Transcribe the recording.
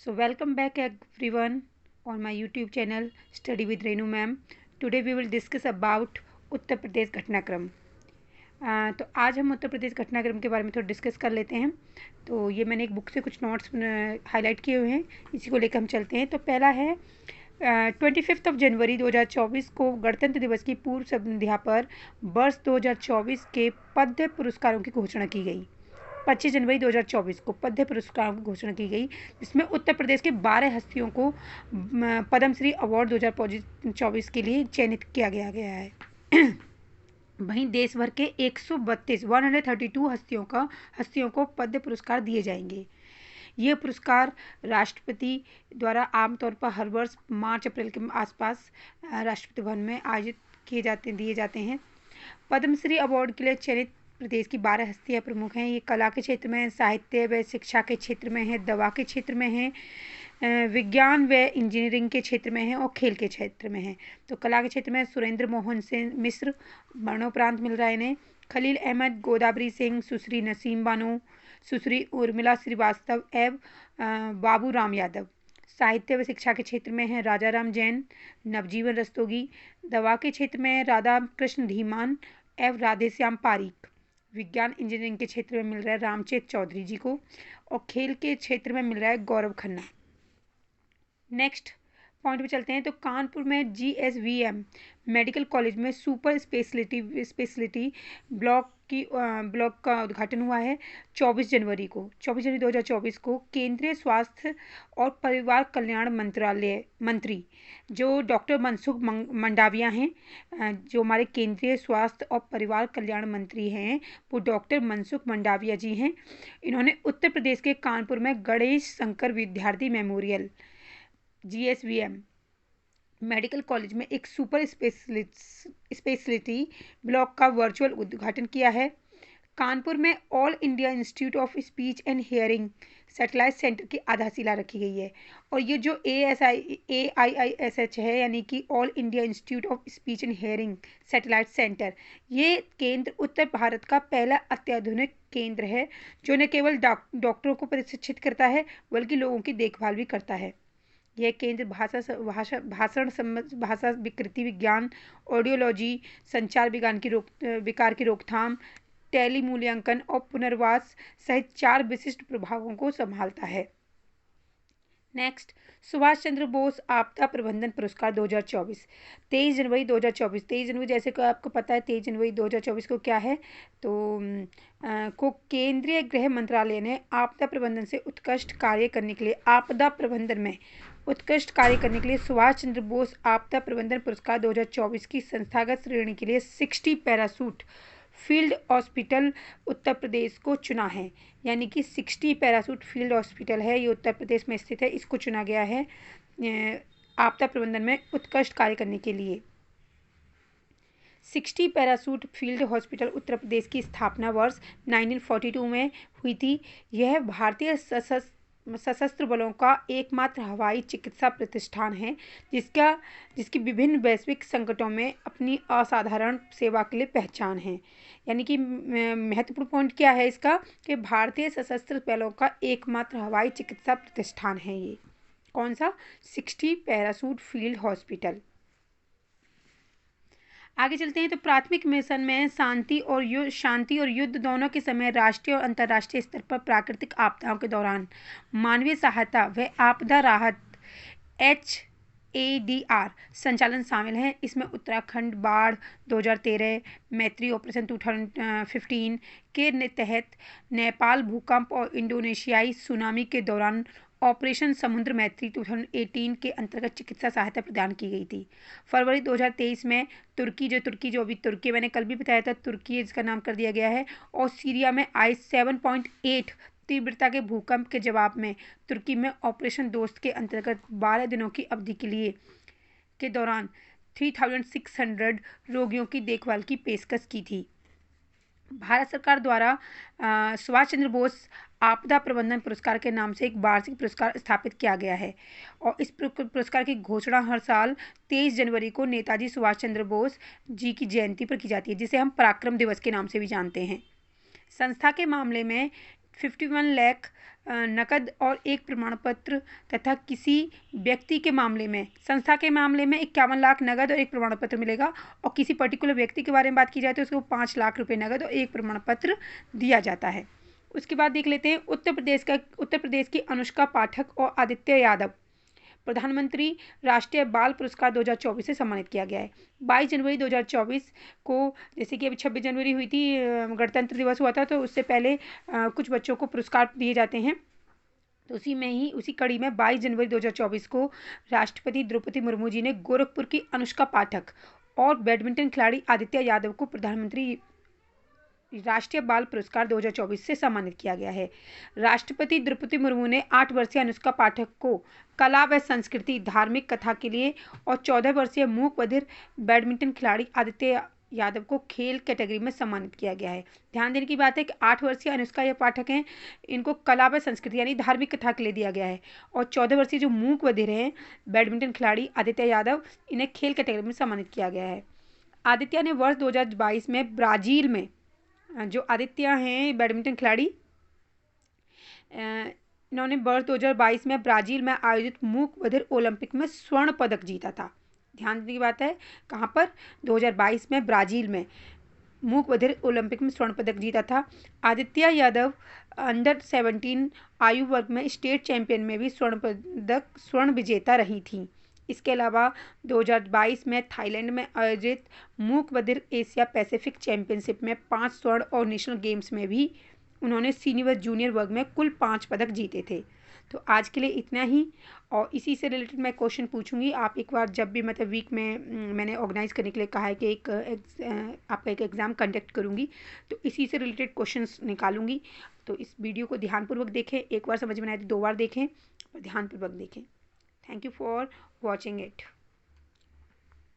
So welcome back everyone on my YouTube channel Study with Renu ma'am. Today we will discuss about Uttar Pradesh घटनाक्रम। तो आज हम उत्तर प्रदेश घटनाक्रम के बारे में थोड़ा डिस्कस कर लेते हैं। तो ये मैंने एक बुक से कुछ नोट्स हाईलाइट किए हुए हैं, इसी को लेकर हम चलते हैं। तो पहला है 25 जनवरी 2024 को गणतंत्र दिवस की पूर्व संध्या पर वर्ष 2024 के पद्म पुरस्कारों की घोषणा की गई। 25 जनवरी 2024 को पद्म पुरस्कारों की घोषणा की गई, जिसमें उत्तर प्रदेश के 12 हस्तियों को पद्मश्री अवार्ड 2024 के लिए चयनित किया गया है। वहीं देश भर के 132 हस्तियों को पद्म पुरस्कार दिए जाएंगे। ये पुरस्कार राष्ट्रपति द्वारा आमतौर पर हर वर्ष मार्च अप्रैल के आसपास राष्ट्रपति भवन में आयोजित दिए जाते हैं। पद्मश्री अवार्ड के लिए चयनित प्रदेश की 12 हस्तियाँ प्रमुख हैं। ये कला के क्षेत्र में हैं, साहित्य व शिक्षा के क्षेत्र में है, दवा के क्षेत्र में है, विज्ञान व इंजीनियरिंग के क्षेत्र में है और खेल के क्षेत्र में है। तो कला के क्षेत्र में सुरेंद्र मोहन सिंह मिश्र, मरणोपरांत मिल रहा है इन्हें, खलील अहमद, गोदावरी सिंह, सुश्री नसीम बानो, सुश्री उर्मिला श्रीवास्तव एवं बाबू राम यादव। साहित्य व शिक्षा के क्षेत्र में है राजा राम जैन, नवजीवन रस्तोगी। दवा के क्षेत्र में राधा कृष्ण धीमान एवं राधेश्याम पारीक। विज्ञान इंजीनियरिंग के क्षेत्र में मिल रहा है रामचेत चौधरी जी को और खेल के क्षेत्र में मिल रहा है गौरव खन्ना। नेक्स्ट पॉइंट पे चलते हैं। तो कानपुर में GSVM मेडिकल कॉलेज में सुपर स्पेशलिटी ब्लॉक का उद्घाटन हुआ है 24 जनवरी 2024 को। केंद्रीय स्वास्थ्य और परिवार कल्याण मंत्री जो डॉक्टर मनसुख मंडाविया हैं, जो हमारे केंद्रीय स्वास्थ्य और परिवार कल्याण मंत्री हैं, वो डॉक्टर मनसुख मंडाविया जी हैं। इन्होंने उत्तर प्रदेश के कानपुर में गणेश शंकर विद्यार्थी मेमोरियल GSVM मेडिकल कॉलेज में एक सुपर स्पेशलिटी ब्लॉक का वर्चुअल उद्घाटन किया है। कानपुर में all India institute of speech and hearing satellite centre की आधारशिला रखी गई है। और ये जो AIISH है, यानी कि all India institute of speech and hearing satellite centre, ये केंद्र उत्तर भारत का पहला अत्याधुनिक केंद्र है, जो न केवल डॉक्टरों को प्रशिक्षित करता है बल्कि लोगों की देखभाल भी करता है। यह केंद्र भाषा विकृति विज्ञान, ऑडियोलॉजी, संचार विकार की रोकथाम, टेली मूल्यांकन और पुनर्वास सहित 4 विशिष्ट प्रभागों को संभालता है। नेक्स्ट, सुभाष चंद्र बोस आपदा प्रबंधन पुरस्कार 2024 23 जनवरी 2024। 23 जनवरी जैसे कि आपको पता है 23 जनवरी 2024 को क्या है, तो केंद्रीय गृह मंत्रालय ने आपदा प्रबंधन से उत्कृष्ट कार्य करने के लिए आपदा प्रबंधन में उत्कृष्ट कार्य करने के लिए सुभाष चंद्र बोस आपदा प्रबंधन पुरस्कार 2024 की संस्थागत श्रेणी के लिए 60 parachute field hospital Uttar Pradesh को चुना है। यानी कि 60 पैरासूट फील्ड हॉस्पिटल है, ये उत्तर प्रदेश में स्थित है, इसको चुना गया है आपदा प्रबंधन में उत्कृष्ट कार्य करने के लिए। 60 parachute field hospital Uttar Pradesh की स्थापना वर्ष 1942 में हुई थी। यह भारतीय सशस्त्र बलों का एकमात्र हवाई चिकित्सा प्रतिष्ठान है, जिसकी विभिन्न वैश्विक संकटों में अपनी असाधारण सेवा के लिए पहचान है। यानी कि महत्वपूर्ण पॉइंट क्या है इसका, कि भारतीय सशस्त्र बलों का एकमात्र हवाई चिकित्सा प्रतिष्ठान है ये। कौन सा? 60 पैरासूट फील्ड हॉस्पिटल। आगे चलते हैं। तो प्राथमिक मिशन में शांति और युद्ध दोनों के समय राष्ट्रीय और अंतर्राष्ट्रीय स्तर पर प्राकृतिक आपदाओं के दौरान मानवीय सहायता व आपदा राहत HADR संचालन शामिल हैं। इसमें उत्तराखंड बाढ़ 2013, मैत्री ऑपरेशन 2015 के तहत नेपाल भूकंप और इंडोनेशियाई सुनामी के दौरान ऑपरेशन समुद्र मैत्री 2018 के अंतर्गत चिकित्सा सहायता प्रदान की गई थी। फरवरी 2023 में तुर्की जो अभी तुर्की मैंने कल भी बताया था, तुर्की इसका नाम कर दिया गया है। और सीरिया में आई 7.8 तीव्रता के भूकंप के जवाब में तुर्की में ऑपरेशन दोस्त के अंतर्गत 12 दिनों की अवधि के दौरान 3600 रोगियों की देखभाल की पेशकश की थी। भारत सरकार द्वारा सुभाष चंद्र बोस आपदा प्रबंधन पुरस्कार के नाम से एक वार्षिक पुरस्कार स्थापित किया गया है। और इस पुरस्कार की घोषणा हर साल 23 जनवरी को नेताजी सुभाष चंद्र बोस जी की जयंती पर की जाती है, जिसे हम पराक्रम दिवस के नाम से भी जानते हैं। संस्था के मामले में 51 लाख नकद और एक प्रमाण पत्र तथा किसी व्यक्ति के मामले में, संस्था के मामले में 51 लाख नगद और एक प्रमाण पत्र मिलेगा, और किसी पर्टिकुलर व्यक्ति के बारे में बात की जाए तो उसको 5 लाख रुपए नगद और एक प्रमाण पत्र दिया जाता है। उसके बाद देख लेते हैं उत्तर प्रदेश की अनुष्का पाठक और आदित्य यादव प्रधानमंत्री राष्ट्रीय बाल पुरस्कार 2024 से सम्मानित किया गया है। 22 जनवरी 2024 को, जैसे कि अभी 26 जनवरी हुई थी, गणतंत्र दिवस हुआ था, तो उससे पहले कुछ बच्चों को पुरस्कार दिए जाते हैं। तो उसी कड़ी में 22 जनवरी 2024 को राष्ट्रपति द्रौपदी मुर्मू जी ने गोरखपुर की अनुष्का पाठक और बैडमिंटन खिलाड़ी आदित्य यादव को प्रधानमंत्री राष्ट्रीय बाल पुरस्कार 2024 से सम्मानित किया गया है। राष्ट्रपति द्रौपदी मुर्मू ने 8 वर्षीय अनुष्का पाठक को कला व संस्कृति, धार्मिक कथा के लिए और 14 वर्षीय मूक बधिर बैडमिंटन खिलाड़ी आदित्य यादव को खेल कैटेगरी में सम्मानित किया गया है। ध्यान देने की बात है कि 8 वर्षीय अनुष्का ये पाठक हैं, इनको कला व संस्कृति यानी धार्मिक कथा के लिए दिया गया है, और 14 वर्षीय जो मूक बधिर हैं बैडमिंटन खिलाड़ी आदित्य यादव, इन्हें खेल कैटेगरी में सम्मानित किया गया है। आदित्य ने वर्ष 2022 में ब्राज़ील में, जो आदित्य हैं बैडमिंटन खिलाड़ी, इन्होंने वर्ष 2022 में ब्राज़ील में आयोजित मूक बधिर ओलंपिक में स्वर्ण पदक जीता था। ध्यान देने की बात है, कहाँ पर, 2022 में ब्राज़ील में मूक बधिर ओलंपिक में स्वर्ण पदक जीता था। आदित्य यादव अंडर 17 आयु वर्ग में स्टेट चैंपियन में भी स्वर्ण विजेता रही थी। इसके अलावा 2022 में थाईलैंड में आयोजित मूक बधिर एशिया पैसिफिक चैंपियनशिप में 5 स्वर्ण और नेशनल गेम्स में भी उन्होंने सीनियर व जूनियर वर्ग में कुल 5 पदक जीते थे। तो आज के लिए इतना ही, और इसी से रिलेटेड मैं क्वेश्चन पूछूंगी। आप एक बार जब भी मतलब वीक में मैंने ऑर्गेनाइज करने के लिए कहा है कि आपका एक एग्ज़ाम कंडक्ट करूंगी, तो इसी से रिलेटेड क्वेश्चंस निकालूंगी। तो इस वीडियो को ध्यानपूर्वक देखें, एक बार समझ में आए तो 2 बार देखें और ध्यानपूर्वक देखें। Thank you for watching it.